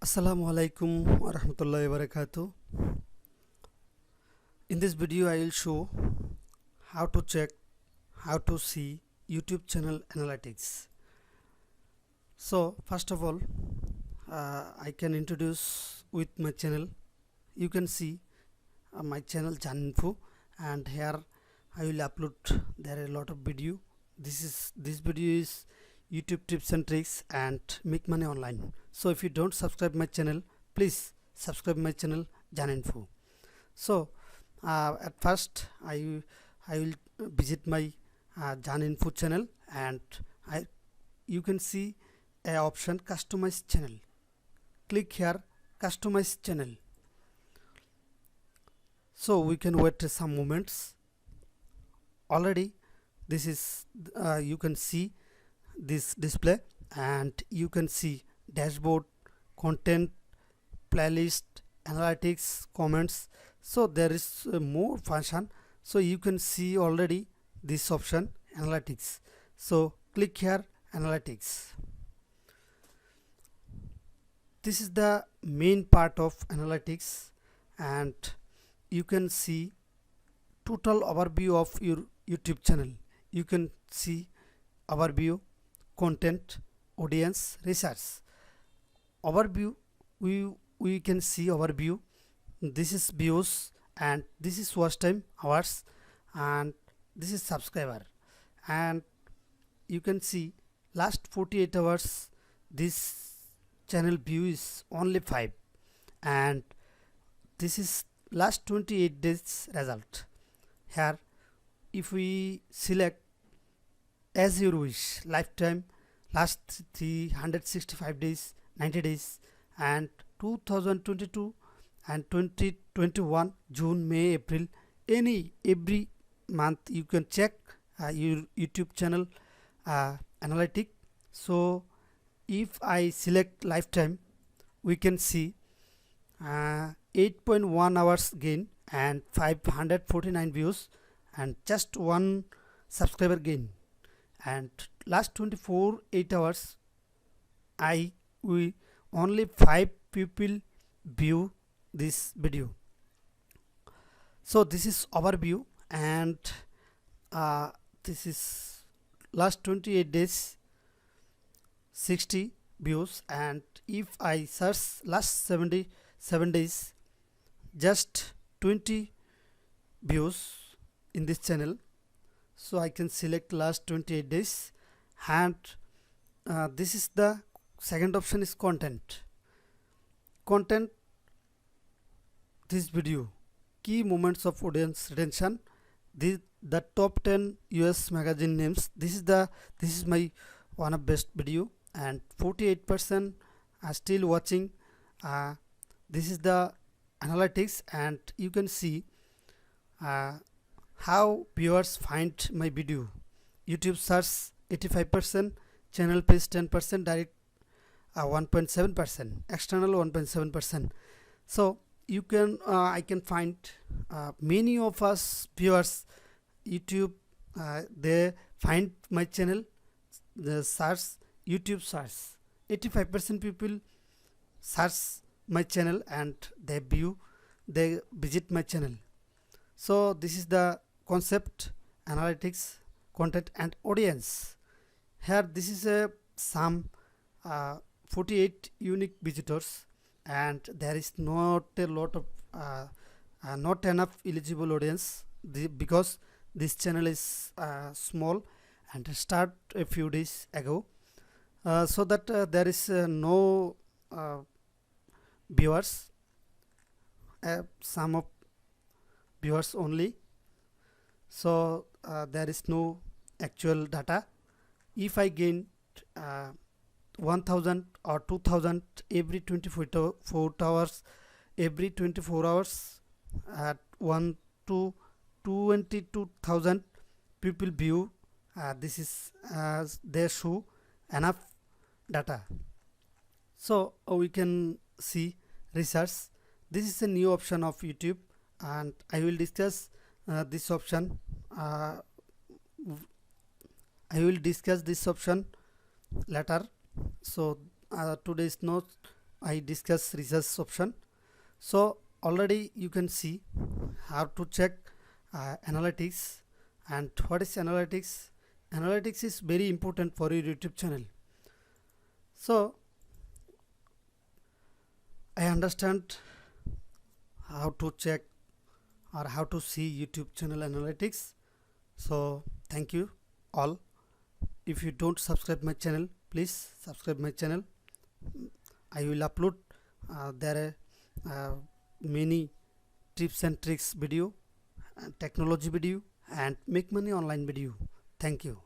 Assalamu alaikum wa rahmatullahi wa barakatuh. In this video I will show how to check how to see YouTube channel analytics. So first of all I can introduce with my channel. You can see my channel Janinfo, and here I will upload there are a lot of video. This video is YouTube tips and tricks and make money online. So if you don't subscribe my channel, please subscribe my channel Janinfo. So at first I will visit my Janinfo channel, and you can see a option customize channel. Click here customize channel. So we can wait some moments. Already this is you can see this display, and you can see dashboard, content, playlist, analytics, comments. So there is more function. So you can see already this option analytics. So click here analytics. This is the main part of analytics, and you can see total overview of your YouTube channel. You can see overview, content, audience, research. Overview, we can see overview. This is views, and this is watch time hours, and this is subscriber. And you can see last 48 hours this channel view is only 5, and this is last 28 days result. Here if we select as your wish, lifetime, last 365 days, 90 days, and 2022 and 2021 June, May, April, every month you can check your YouTube channel analytic. So if I select lifetime, we can see 8.1 hours gain and 549 views and just one subscriber gain. And last 8 hours we only 5 people view this video. So this is overview, and this is last 28 days 60 views, and if I search last 77 days just 20 views in this channel. So I can select last 28 days, and this is the second option is content. This video key moments of audience retention, the top 10 US magazine names. This is my one of best video, and 48% are still watching. This is the analytics, and you can see how viewers find my video. YouTube search 85%, channel page 10%, direct 1.7%, external 1.7%. so you can I can find many of us viewers YouTube, they find my channel, the search YouTube search 85% people search my channel, and they visit my channel. So this is the concept analytics, content, and audience. Here this is a some 48 unique visitors, and there is not a lot of not enough eligible audience because this channel is small and start a few days ago, so that there is no viewers, some of viewers only. So there is no actual data. If I gain 1000 or 2000 every 24 hours, every 24 hours at 1 to 22,000 people view, this is they show enough data. So we can see research. This is a new option of YouTube, and I will discuss this option. I will discuss this option later. So today is not I discuss research option. So already you can see how to check analytics. And what is analytics? Analytics is very important for your YouTube channel. So I understand how to check or how to see YouTube channel analytics. So thank you all. If you don't subscribe my channel, please subscribe my channel. I will upload there are many tips and tricks video, technology video, and make money online video. Thank you.